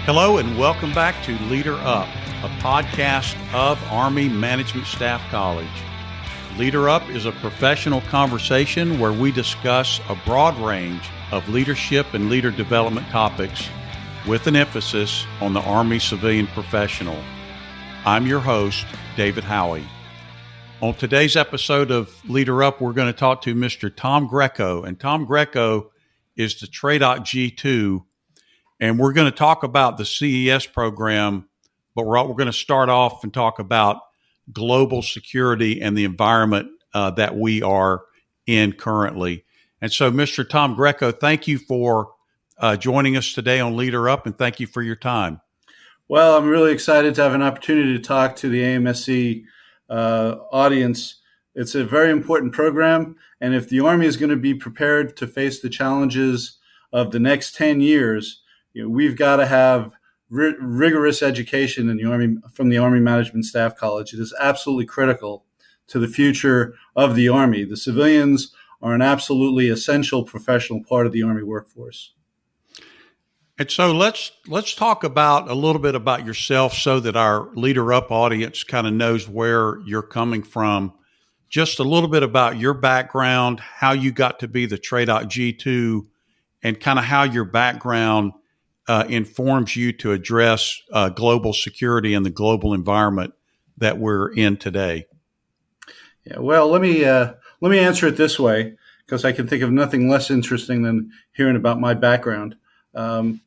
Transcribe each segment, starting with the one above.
Hello and welcome back to Leader Up, a podcast of Army Management Staff College. Leader Up is a professional conversation where we discuss a broad range of leadership and leader development topics with an emphasis on the Army civilian professional. I'm your host, David Howey. On today's episode of Leader Up, we're going to talk to Mr. Tom Greco, and Tom Greco is the TRADOC G-2. And we're going to talk about the CES program, but we're going to start off and talk about global security and the environment that we are in currently. And so, Mr. Tom Greco, thank you for joining us today on Leader Up, and thank you for your time. Well, I'm really excited to have an opportunity to talk to the AMSC audience. It's a very important program, and if the Army is going to be prepared to face the challenges of the next 10 years, we've got to have rigorous education in the Army from the Army Management Staff College. It is absolutely critical to the future of the Army. The civilians are an absolutely essential professional part of the Army workforce. And so let's talk about a little bit about yourself so that our Leader Up audience kind of knows where you're coming from. Just a little bit about your background, how you got to be the TRADOC G-2, and kind of how your background informs you to address global security and the global environment that we're in today. Yeah, well, let me answer it this way, because I can think of nothing less interesting than hearing about my background. We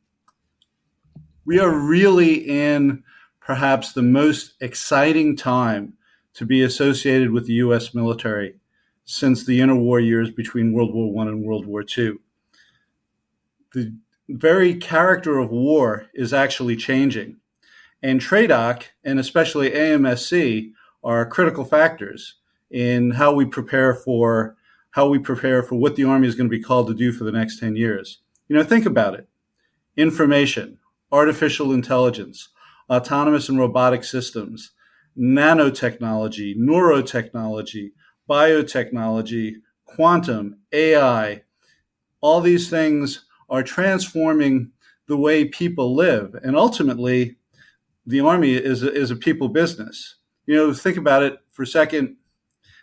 are really in perhaps the most exciting time to be associated with the U.S. military since the interwar years between World War I and World War II. The very character of war is actually changing. And TRADOC, and especially AMSC, are critical factors in how we prepare for what the Army is going to be called to do for the next 10 years. Think about it. Information, artificial intelligence, autonomous and robotic systems, nanotechnology, neurotechnology, biotechnology, quantum, AI, all these things are transforming the way people live. And ultimately, the Army is a people business. Think about it for a second.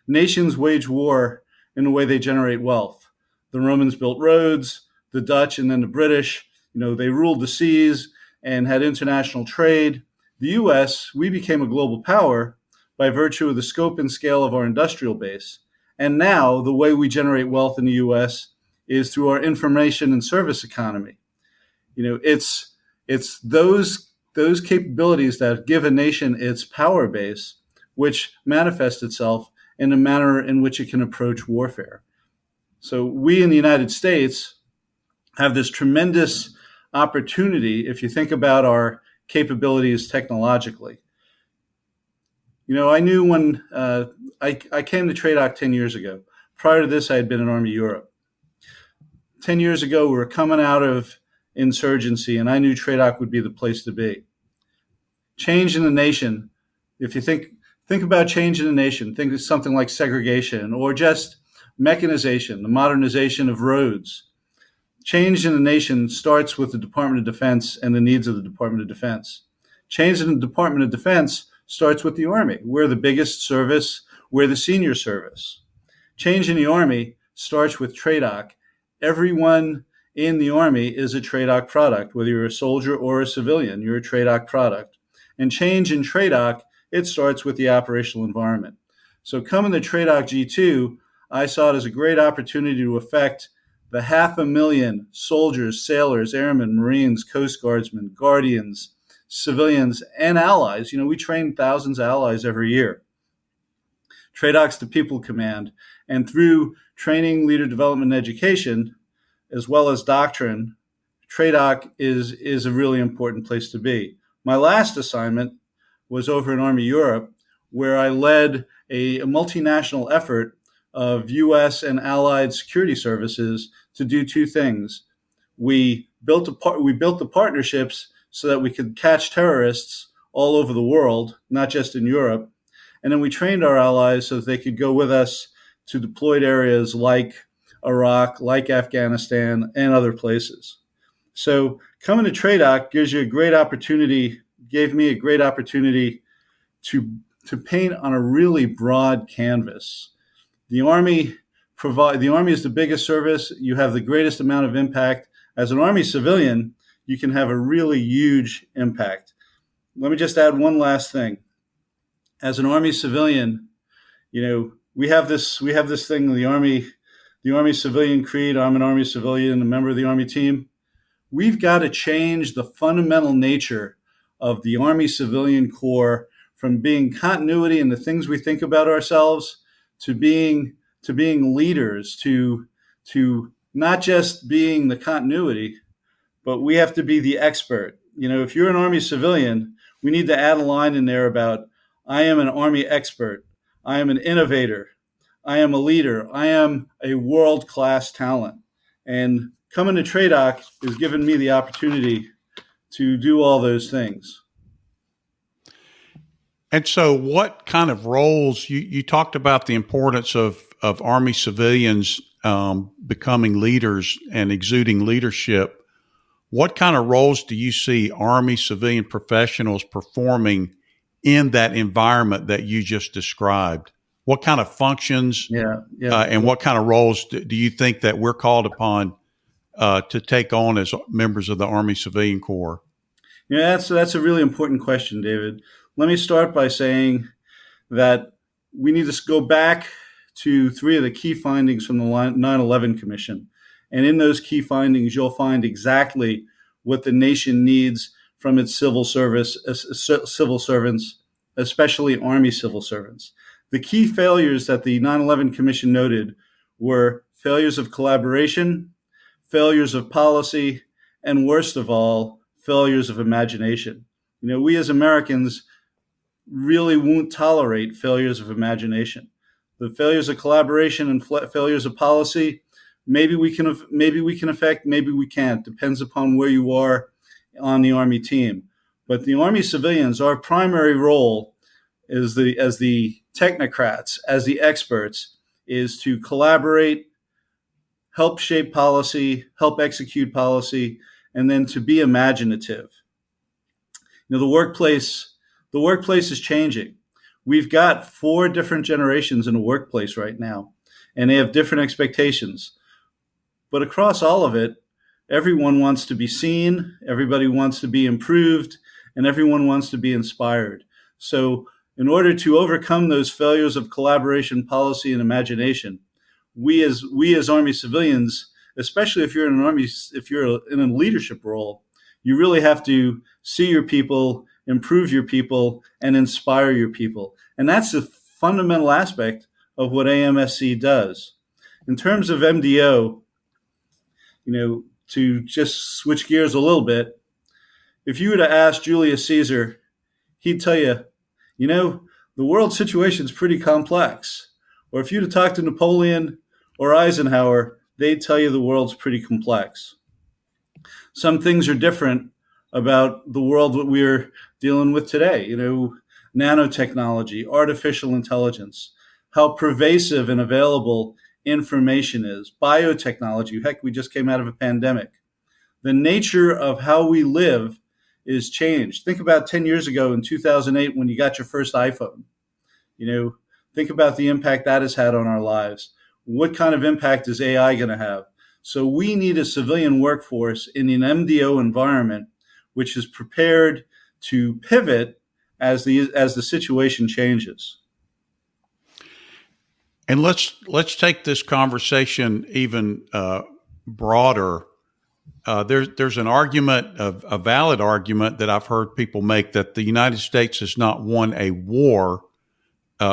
Nations wage war in the way they generate wealth. The Romans built roads, the Dutch and then the British, they ruled the seas and had international trade. The U.S., we became a global power by virtue of the scope and scale of our industrial base. And now the way we generate wealth in the U.S. is through our information and service economy. It's those capabilities that give a nation its power base, which manifests itself in the manner in which it can approach warfare. So we in the United States have this tremendous opportunity if you think about our capabilities technologically. I knew when I came to TRADOC 10 years ago. Prior to this, I had been in Army Europe. 10 years ago, we were coming out of insurgency, and I knew TRADOC would be the place to be. Change in the nation, if you think about change in the nation, think of something like segregation or just mechanization, the modernization of roads. Change in the nation starts with the Department of Defense and the needs of the Department of Defense. Change in the Department of Defense starts with the Army. We're the biggest service. We're the senior service. Change in the Army starts with TRADOC. Everyone in the Army is a TRADOC product. Whether you're a soldier or a civilian, you're a TRADOC product. And change in TRADOC, it starts with the operational environment. So coming to TRADOC G-2, I saw it as a great opportunity to affect the 500,000 soldiers, sailors, airmen, Marines, Coast Guardsmen, Guardians, civilians, and allies. We train thousands of allies every year. TRADOC's the people command. And through training, leader development, and education, as well as doctrine, TRADOC is a really important place to be. My last assignment was over in Army Europe, where I led a multinational effort of U.S. and allied security services to do two things. We built the partnerships so that we could catch terrorists all over the world, not just in Europe. And then we trained our allies so that they could go with us to deployed areas like Iraq, like Afghanistan, and other places. So coming to TRADOC gave me a great opportunity to paint on a really broad canvas. The Army is the biggest service. You have the greatest amount of impact. As an Army civilian, you can have a really huge impact. Let me just add one last thing. As an Army civilian, we have this thing, the Army Civilian Creed. I'm an Army civilian, a member of the Army team. We've got to change the fundamental nature of the Army Civilian Corps from being continuity in the things we think about ourselves to being leaders, to not just being the continuity, but we have to be the expert. If you're an Army civilian, we need to add a line in there about, I am an Army expert. I am an innovator. I am a leader. I am a world-class talent. And coming to TRADOC has given me the opportunity to do all those things. And so what kind of roles, you talked about the importance of Army civilians becoming leaders and exuding leadership. What kind of roles do you see Army civilian professionals performing in that environment that you just described? What kind of functions and what kind of roles do you think that we're called upon to take on as members of the Army Civilian Corps? That's a really important question, David. Let me start by saying that we need to go back to three of the key findings from the 9/11 Commission. And in those key findings, you'll find exactly what the nation needs from its civil servants, especially Army civil servants. The key failures that the 9/11 Commission noted were failures of collaboration, failures of policy, and worst of all, failures of imagination. We as Americans really won't tolerate failures of imagination. The failures of collaboration and failures of policy, maybe we can affect, maybe we can't. Depends upon where you are on the Army team. But the Army civilians, our primary role as the technocrats, as the experts, is to collaborate, help shape policy, help execute policy, and then to be imaginative. The workplace is changing. We've got 4 different generations in the workplace right now, and they have different expectations. But across all of it, everyone wants to be seen, everybody wants to be improved, and everyone wants to be inspired. So in order to overcome those failures of collaboration, policy, and imagination, we as Army civilians, especially if you're in a leadership role, you really have to see your people, improve your people, and inspire your people. And that's the fundamental aspect of what AMSC does. In terms of MDO, to just switch gears a little bit, if you were to ask Julius Caesar, he'd tell you, the world situation is pretty complex. Or if you'd have talked to Napoleon or Eisenhower, they'd tell you the world's pretty complex. Some things are different about the world that we're dealing with today. Nanotechnology, artificial intelligence, how pervasive and available information is, biotechnology. Heck, we just came out of a pandemic. The nature of how we live is changed. Think about 10 years ago in 2008 when you got your first iPhone. Think about the impact that has had on our lives. What kind of impact is AI going to have? So we need a civilian workforce in an MDO environment which is prepared to pivot as the situation changes. And let's take this conversation even broader. There's an argument, a valid argument that I've heard people make, that the United States has not won a war,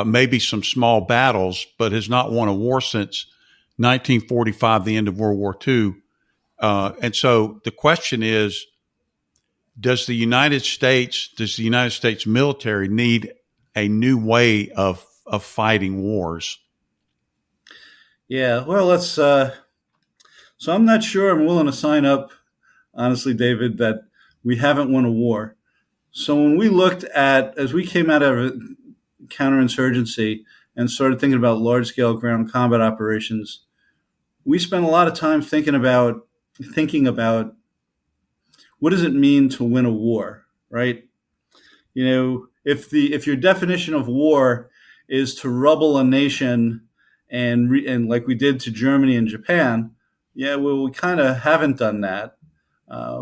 maybe some small battles, but has not won a war since 1945, the end of World War II. And so the question is, does the United States military need a new way of fighting wars? Yeah, well, so I'm not sure I'm willing to sign up, honestly, David, that we haven't won a war. So when we as we came out of counterinsurgency and started thinking about large-scale ground combat operations, we spent a lot of time thinking about what does it mean to win a war, right? If your definition of war is to rubble a nation and like we did to Germany and Japan, yeah, well, we kind of haven't done that.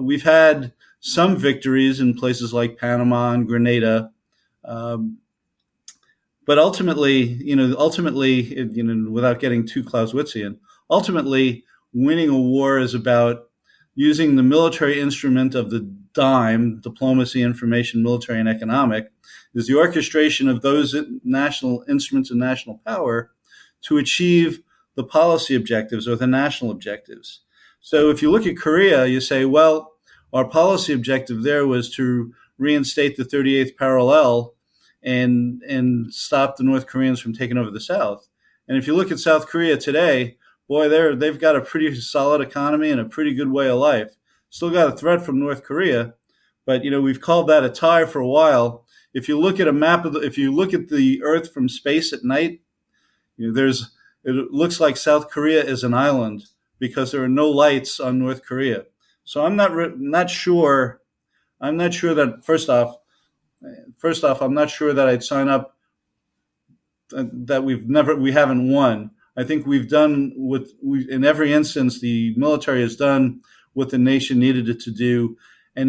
We've had some victories in places like Panama and Grenada, but ultimately, without getting too Clausewitzian, ultimately, winning a war is about using the military instrument of the dime, diplomacy, information, military, and economic, is the orchestration of those national instruments of national power to achieve the policy objectives or the national objectives. So if you look at Korea, you say, well, our policy objective there was to reinstate the 38th parallel and stop the North Koreans from taking over the South. And if you look at South Korea today, boy, they've got a pretty solid economy and a pretty good way of life. Still got a threat from North Korea, but we've called that a tie for a while. If you look at a map if you look at the Earth from space at night, it looks like South Korea is an island because there are no lights on North Korea. So I'm not sure. I'm not sure that first off, I'm not sure that I'd sign up that we haven't won. I think we've done in every instance, the military has done what the nation needed it to do. And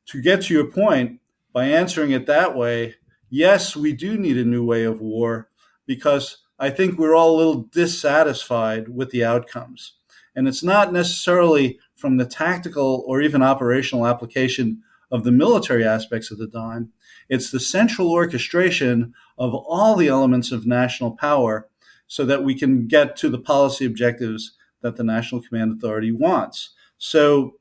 to get to your point, by answering it that way, yes, we do need a new way of war because I think we're all a little dissatisfied with the outcomes. And it's not necessarily from the tactical or even operational application of the military aspects of the dime. It's the central orchestration of all the elements of national power so that we can get to the policy objectives that the National Command Authority wants. So,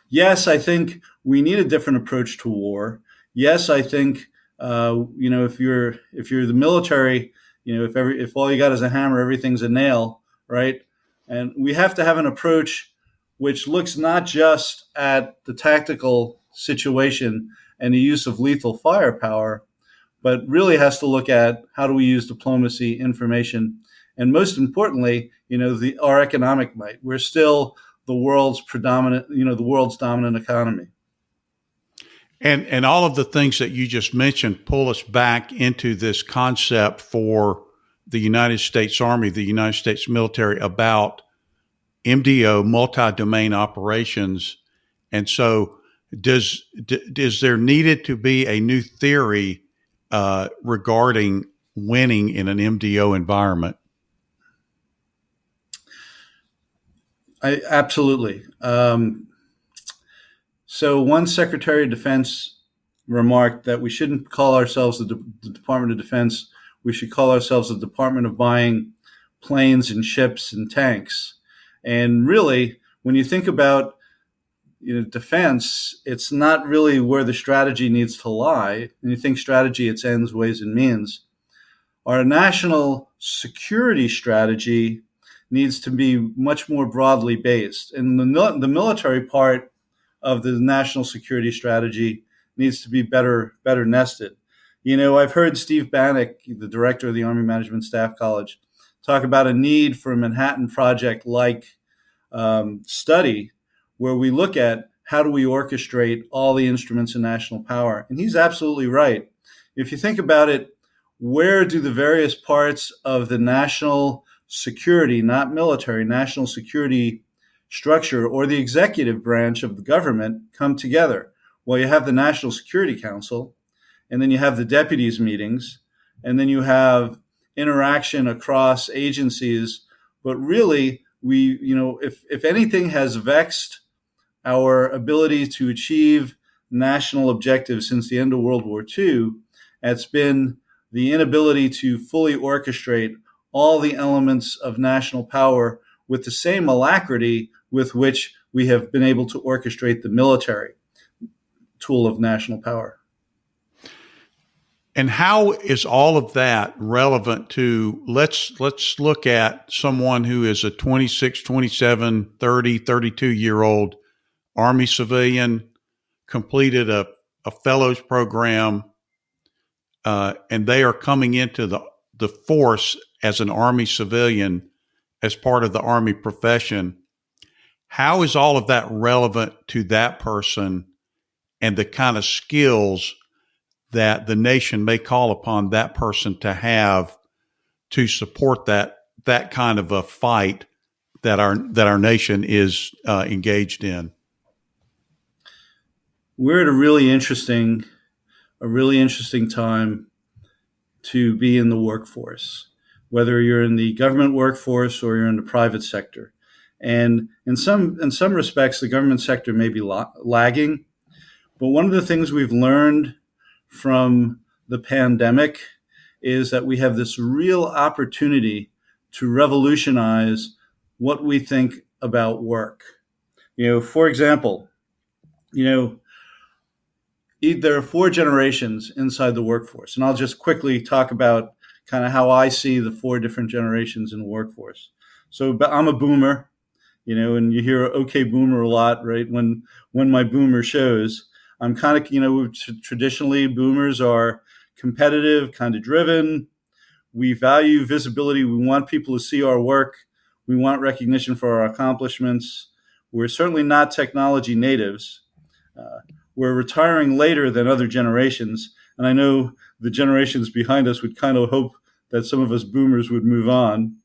yes, I think we need a different approach to war. Yes, I think if you're the military, if all you got is a hammer, everything's a nail, right? And we have to have an approach which looks not just at the tactical situation and the use of lethal firepower, but really has to look at how do we use diplomacy, information, and most importantly, our economic might. We're still the world's dominant economy. And all of the things that you just mentioned pull us back into this concept for the United States Army, the United States military, about MDO, multi-domain operations. And so is there needed to be a new theory regarding winning in an MDO environment? Absolutely. So one Secretary of Defense remarked that we shouldn't call ourselves the Department of Defense. We should call ourselves the Department of Buying Planes and Ships and Tanks. And really, when you think about defense, it's not really where the strategy needs to lie. When you think strategy, it's ends, ways, and means. Our national security strategy needs to be much more broadly based. And the military part of the national security strategy needs to be better nested. I've heard Steve Bannock, the director of the Army Management Staff College, talk about a need for a Manhattan Project-like study where we look at how do we orchestrate all the instruments of national power. And he's absolutely right. If you think about it, where do the various parts of the national security, not military, national security structure or the executive branch of the government come together? Well, you have the National Security Council, and then you have the deputies meetings, and then you have interaction across agencies. But really, if anything has vexed our ability to achieve national objectives since the end of World War II, it's been the inability to fully orchestrate all the elements of national power with the same alacrity with which we have been able to orchestrate the military tool of national power. And how is all of that relevant to, let's look at someone who is a 26, 27, 30, 32-year-old Army civilian, completed a fellows program, and they are coming into the force as an Army civilian as part of the Army profession. how is all of that relevant to that person and the kind of skills that the nation may call upon that person to have to support that kind of a fight that our nation is engaged in? We're at a really interesting time to be in the workforce, whether you're in the government workforce or you're in the private sector. And in some respects, the government sector may be lagging. But one of the things we've learned from the pandemic is that we have this real opportunity to revolutionize what we think about work. For example, there are 4 generations inside the workforce. And I'll just quickly talk about kind of how I see the 4 different generations in the workforce. So I'm a boomer, and you hear "okay, boomer" a lot, right? When my boomer shows, I'm kind of, traditionally boomers are competitive, kind of driven. We value visibility. We want people to see our work. We want recognition for our accomplishments. We're certainly not technology natives. We're retiring later than other generations. And I know the generations behind us would kind of hope that some of us boomers would move on.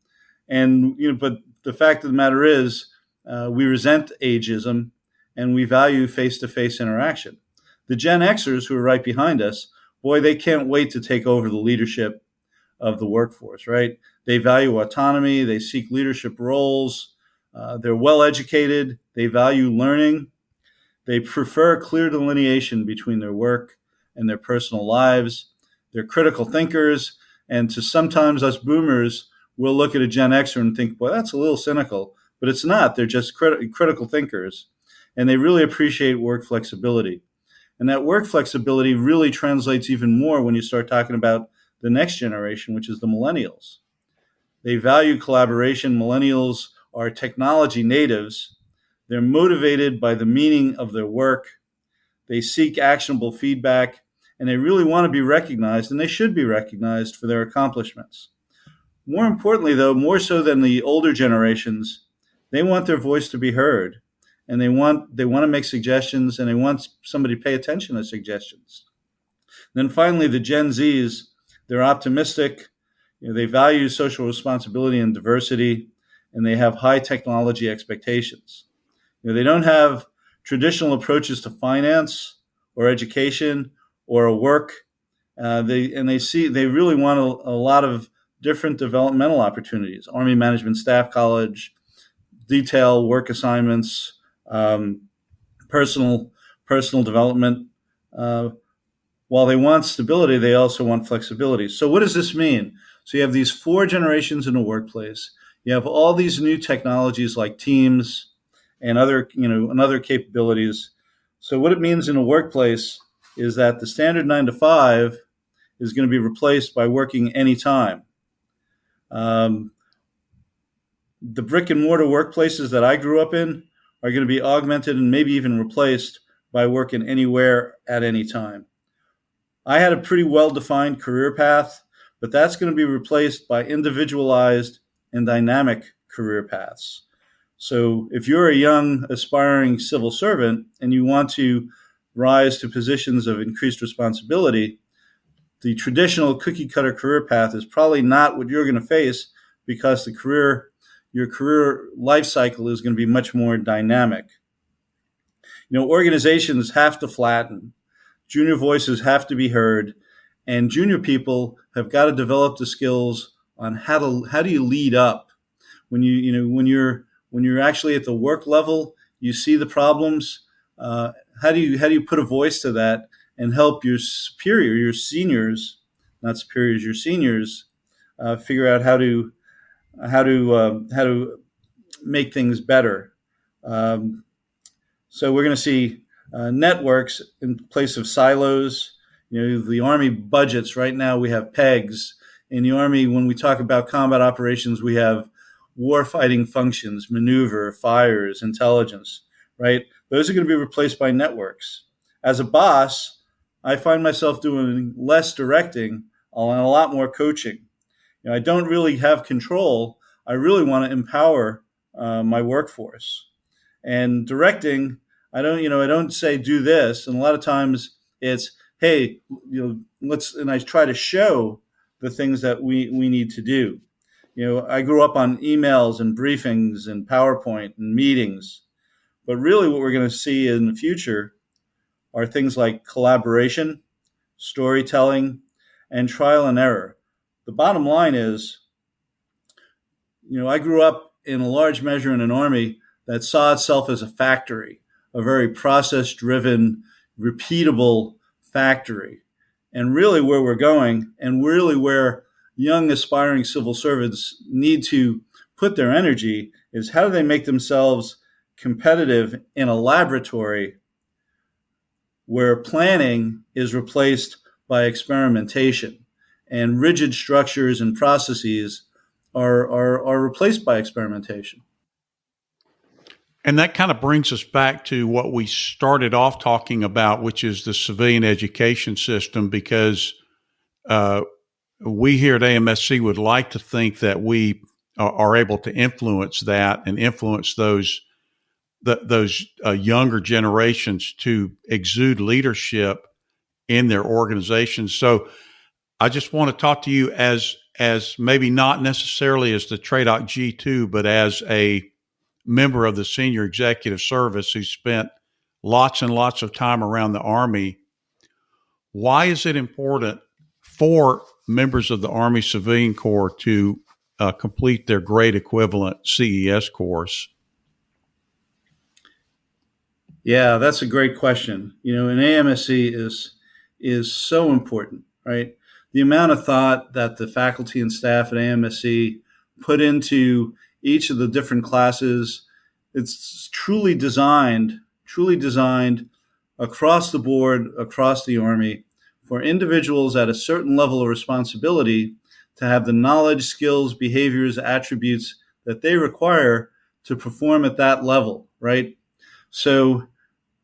And, but the fact of the matter is, we resent ageism and we value face-to-face interaction. The Gen Xers who are right behind us, boy, they can't wait to take over the leadership of the workforce, right? They value autonomy. They seek leadership roles. They're well-educated. They value learning. They prefer clear delineation between their work and their personal lives. They're critical thinkers. And to sometimes us boomers, we'll look at a Gen Xer and think, well, that's a little cynical. But it's not. They're just critical thinkers. And they really appreciate work flexibility. And that work flexibility really translates even more when you start talking about the next generation, which is the millennials. They value collaboration. Millennials are technology natives. They're motivated by the meaning of their work. They seek actionable feedback, and they really want to be recognized, and they should be recognized for their accomplishments. More importantly, though, more so than the older generations, they want their voice to be heard, and they want to make suggestions, and they want somebody to pay attention to suggestions. Then finally, the Gen Zs, they're optimistic. They value social responsibility and diversity, and they have high technology expectations. They don't have traditional approaches to finance or education or work. They really want a lot of different developmental opportunities: Army Management Staff College, detail work assignments, personal development. While they want stability, they also want flexibility. So what does this mean? So you have these 4 generations in the workplace. You have all these new technologies like Teams and other capabilities. So what it means in a workplace is that the standard 9 to 5 is going to be replaced by working anytime. The brick and mortar workplaces that I grew up in are going to be augmented and maybe even replaced by working anywhere at any time. I had a pretty well-defined career path, but that's going to be replaced by individualized and dynamic career paths. So if you're a young aspiring civil servant and you want to rise to positions of increased responsibility, the traditional cookie cutter career path is probably not what you're going to face, because your career life cycle is going to be much more dynamic. Organizations have to flatten. Junior voices have to be heard, and junior people have got to develop the skills on how do you lead up when you're actually at the work level. You see the problems. How do you put a voice to that and help your seniors, not superiors, your seniors, figure out how to make things better. So we're going to see networks in place of silos. The Army budgets right now, we have pegs. In the Army, when we talk about combat operations, we have warfighting functions, maneuver, fires, intelligence, right? Those are going to be replaced by networks. As a boss, I find myself doing less directing and a lot more coaching. I don't really have control. I really want to empower my workforce. And directing, I don't say do this. And a lot of times it's, hey, and I try to show the things that we need to do. I grew up on emails and briefings and PowerPoint and meetings, but really what we're going to see in the future are things like collaboration, storytelling, and trial and error. The bottom line is, I grew up in a large measure in an Army that saw itself as a factory, a very process-driven, repeatable factory. And really where we're going, and really where young aspiring civil servants need to put their energy, is how do they make themselves competitive in a laboratory where planning is replaced by experimentation, and rigid structures and processes are replaced by experimentation. And that kind of brings us back to what we started off talking about, which is the civilian education system, because we here at AMSC would like to think that we are able to influence that and influence those younger generations to exude leadership in their organizations. So I just want to talk to you as maybe not necessarily as the TRADOC G-2, but as a member of the senior executive service who spent lots and lots of time around the Army. Why is it important for members of the Army Civilian Corps to complete their grade equivalent CES course? Yeah, that's a great question. And AMSC is so important, right? The amount of thought that the faculty and staff at AMSC put into each of the different classes, it's truly designed across the board, across the Army, for individuals at a certain level of responsibility to have the knowledge, skills, behaviors, attributes that they require to perform at that level, right? So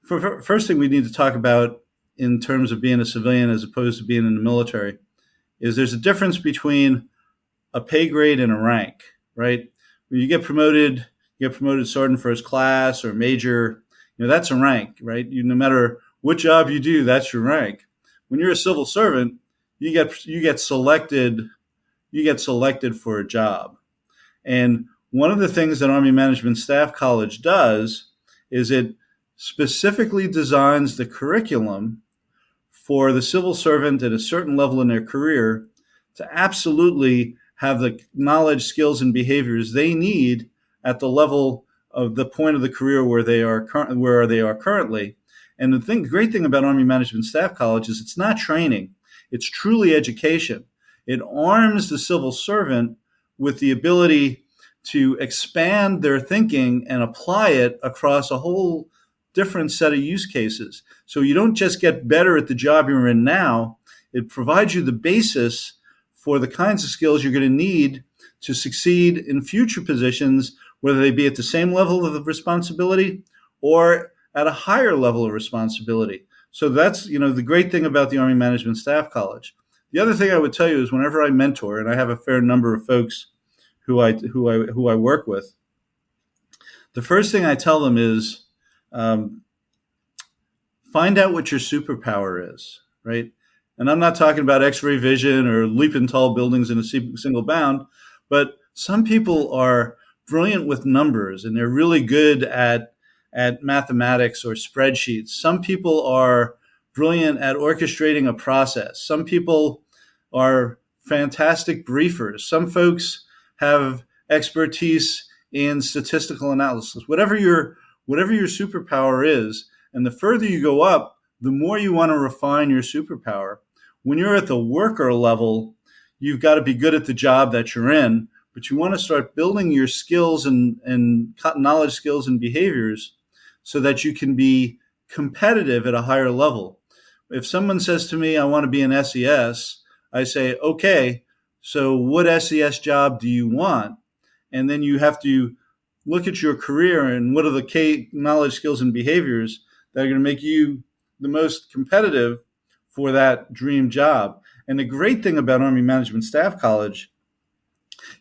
first thing we need to talk about in terms of being a civilian as opposed to being in the military is there's a difference between a pay grade and a rank, right? When you get promoted sergeant first class or major, that's a rank, right? No matter what job you do, that's your rank. When you're a civil servant, you get selected for a job. And one of the things that Army Management Staff College does is it specifically designs the curriculum for the civil servant at a certain level in their career to absolutely have the knowledge, skills, and behaviors they need at the level of the point of the career where they are currently. And the great thing about Army Management Staff College is it's not training. It's truly education. It arms the civil servant with the ability to expand their thinking and apply it across a whole different set of use cases. So you don't just get better at the job you're in now. It provides you the basis for the kinds of skills you're going to need to succeed in future positions, whether they be at the same level of responsibility or at a higher level of responsibility. So that's, the great thing about the Army Management Staff College. The other thing I would tell you is whenever I mentor, and I have a fair number of folks who I work with, the first thing I tell them is find out what your superpower is, right? And I'm not talking about X-ray vision or leaping tall buildings in a single bound, but some people are brilliant with numbers and they're really good at mathematics or spreadsheets. Some people are brilliant at orchestrating a process. Some people are fantastic briefers. Some folks have expertise in statistical analysis. Whatever your superpower is, and the further you go up, the more you want to refine your superpower. When you're at the worker level, you've got to be good at the job that you're in, but you want to start building your skills and knowledge, skills, and behaviors so that you can be competitive at a higher level. If someone says to me, I want to be an SES, I say, okay, so what SES job do you want? And then you have to look at your career and what are the key knowledge, skills, and behaviors that are going to make you the most competitive for that dream job. And the great thing about Army Management Staff College,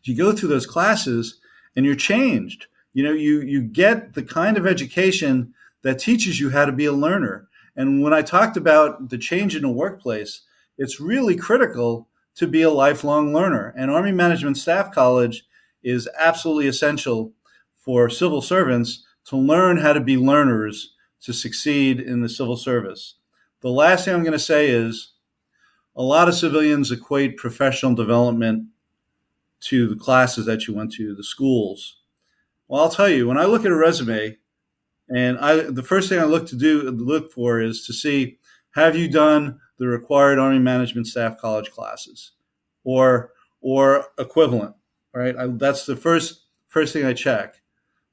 you go through those classes and you're changed. you get the kind of education that teaches you how to be a learner. And when I talked about the change in the workplace, it's really critical to be a lifelong learner. And Army Management Staff College is absolutely essential for civil servants to learn how to be learners to succeed in the civil service. The last thing I'm going to say is a lot of civilians equate professional development to the classes that you went to, the schools. Well, I'll tell you, when I look at a resume, and the first thing I look for is to see, have you done the required Army Management Staff College classes, or equivalent, right? That's the first thing I check.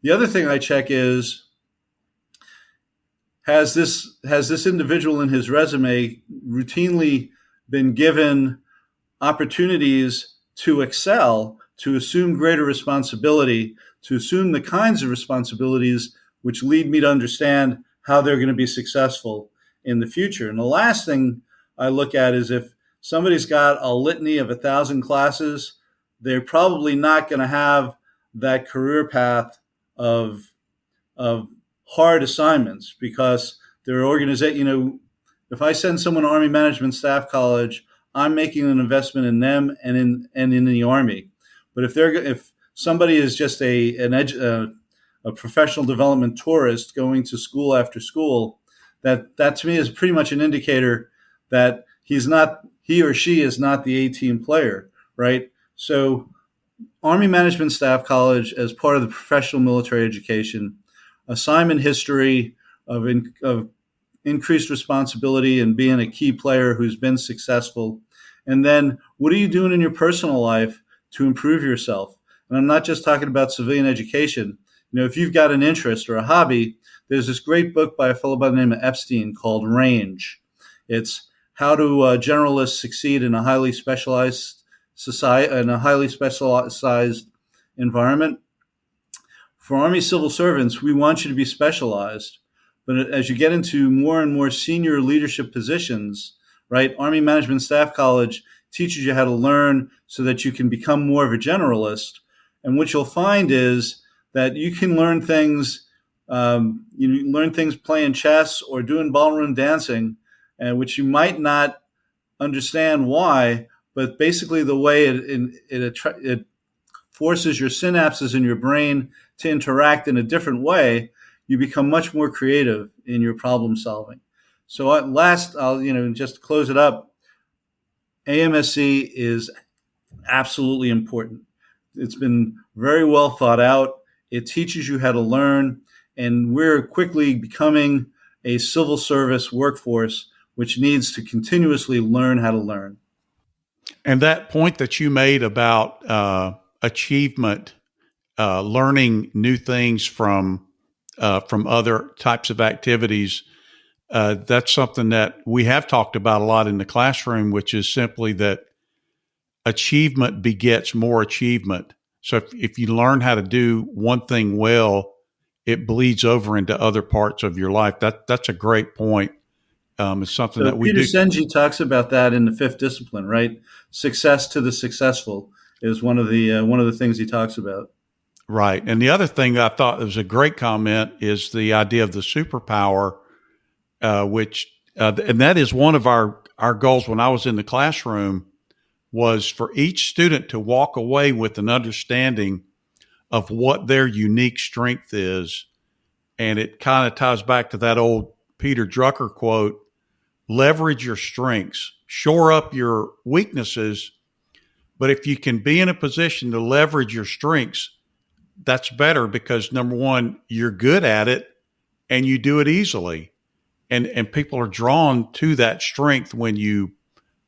The other thing I check is, has this individual in his resume routinely been given opportunities to excel, to assume greater responsibility, to assume the kinds of responsibilities which lead me to understand how they're going to be successful in the future. And the last thing I look at is, if somebody's got a litany of 1,000 classes, they're probably not going to have that career path of hard assignments, because their organization, if I send someone to Army Management Staff College, I'm making an investment in them and in the Army. But if somebody is just a professional development tourist going to school after school, that to me is pretty much an indicator that he or she is not the A-team player, right? So Army Management Staff College, as part of the professional military education, assignment history of increased responsibility and being a key player who's been successful. And then what are you doing in your personal life to improve yourself? And I'm not just talking about civilian education. If you've got an interest or a hobby, there's this great book by a fellow by the name of Epstein called Range. It's how do generalists succeed in a highly specialized society, in a highly specialized environment. For Army civil servants, we want you to be specialized. But as you get into more and more senior leadership positions, right, Army Management Staff College teaches you how to learn so that you can become more of a generalist. And what you'll find is that you can learn things, playing chess or doing ballroom dancing, which you might not understand why, but basically the way it forces your synapses in your brain to interact in a different way, you become much more creative in your problem solving. So at last, I'll just close it up. AMSC is absolutely important. It's been very well thought out. It teaches you how to learn, and we're quickly becoming a civil service workforce which needs to continuously learn how to learn. And that point that you made about achievement, learning new things from other types of activities, that's something that we have talked about a lot in the classroom, which is simply that achievement begets more achievement. So if you learn how to do one thing well, it bleeds over into other parts of your life. That's a great point. It's something that we Peter do. Senji talks about that in the fifth discipline, right? Success to the successful is one of the things he talks about. Right. And the other thing I thought was a great comment is the idea of the superpower, and that is one of our goals when I was in the classroom, was for each student to walk away with an understanding of what their unique strength is. And it kind of ties back to that old Peter Drucker quote, leverage your strengths, shore up your weaknesses. But if you can be in a position to leverage your strengths, that's better, because number one, you're good at it and you do it easily. And people are drawn to that strength when you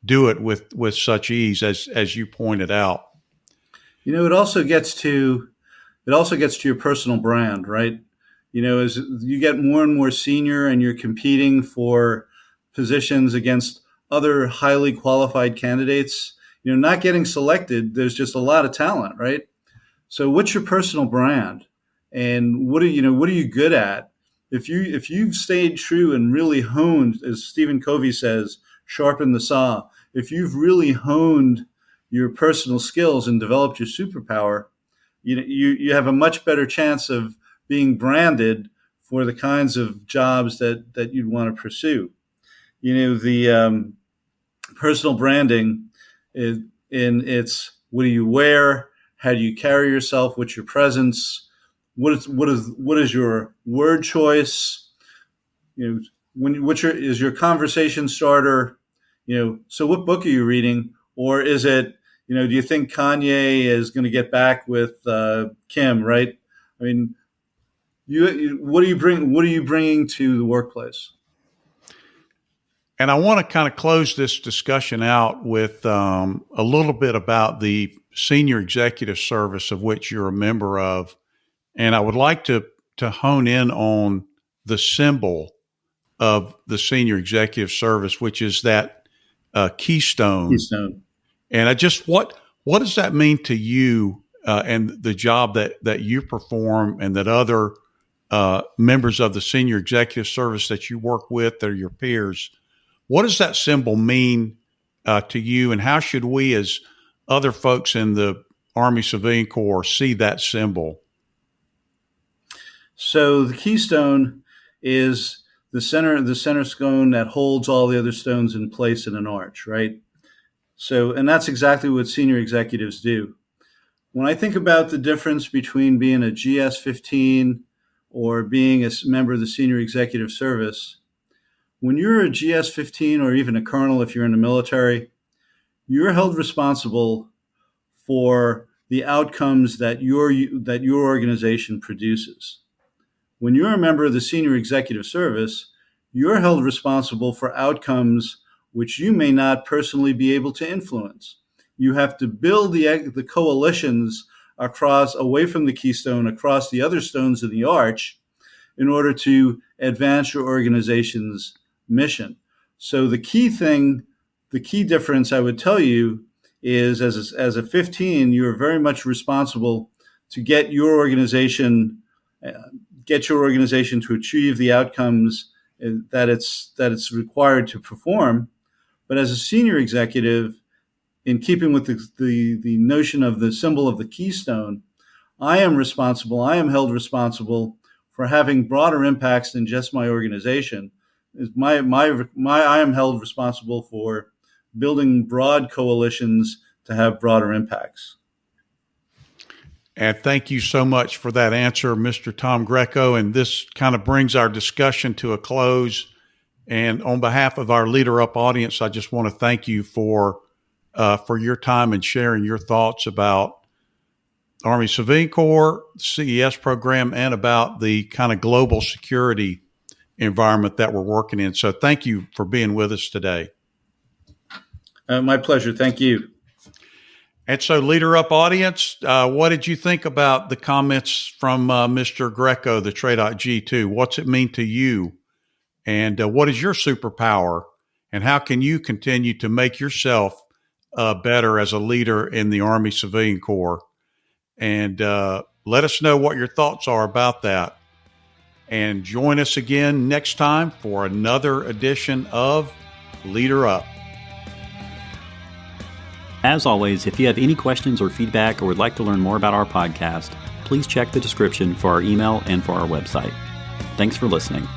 do it with such ease, as you pointed out. It also gets to your personal brand, right? As you get more and more senior and you're competing for positions against other highly qualified candidates, not getting selected, there's just a lot of talent, right? So what's your personal brand, and what are you good at? If you've stayed true and really honed, as Stephen Covey says, sharpen the saw. If you've really honed your personal skills and developed your superpower, you have a much better chance of being branded for the kinds of jobs that you'd want to pursue. The personal branding it's what do you wear, how do you carry yourself, what's your presence, what is your word choice, is your conversation starter, so what book are you reading, or is it, do you think Kanye is going to get back with Kim, right? I mean, what are you bringing to the workplace? And I want to kind of close this discussion out with a little bit about the Senior Executive Service of which you're a member of. And I would like to hone in on the symbol of the Senior Executive Service, which is that keystone. And what does that mean to you and the job that you perform and that other members of the Senior Executive Service that you work with, that are your peers? What does that symbol mean to you, and how should we as other folks in the Army Civilian Corps see that symbol? So the keystone is the center stone that holds all the other stones in place in an arch, right? So, and that's exactly what senior executives do. When I think about the difference between being a GS-15 or being a member of the Senior Executive Service, when you're a GS-15 or even a colonel, if you're in the military, you're held responsible for the outcomes that your organization produces. When you're a member of the Senior Executive Service, you're held responsible for outcomes which you may not personally be able to influence. You have to build the coalitions away from the keystone, across the other stones of the arch, in order to advance your organization's mission. So the key difference I would tell you is, as a 15, you're very much responsible to get your organization to achieve the outcomes that it's required to perform. But as a senior executive, in keeping with the notion of the symbol of the keystone, I am held responsible for having broader impacts than just my organization. I am held responsible for building broad coalitions to have broader impacts. And thank you so much for that answer, Mr. Tom Greco. And this kind of brings our discussion to a close. And on behalf of our Leader Up audience, I just want to thank you for your time and sharing your thoughts about Army Civilian Corps, CES program, and about the kind of global security environment that we're working in. So thank you for being with us today. My pleasure. Thank you. And so, Leader Up audience, what did you think about the comments from Mr. Greco, the TRADOC G-2? What's it mean to you? And what is your superpower? And how can you continue to make yourself better as a leader in the Army Civilian Corps? And let us know what your thoughts are about that. And join us again next time for another edition of Leader Up. As always, if you have any questions or feedback or would like to learn more about our podcast, please check the description for our email and for our website. Thanks for listening.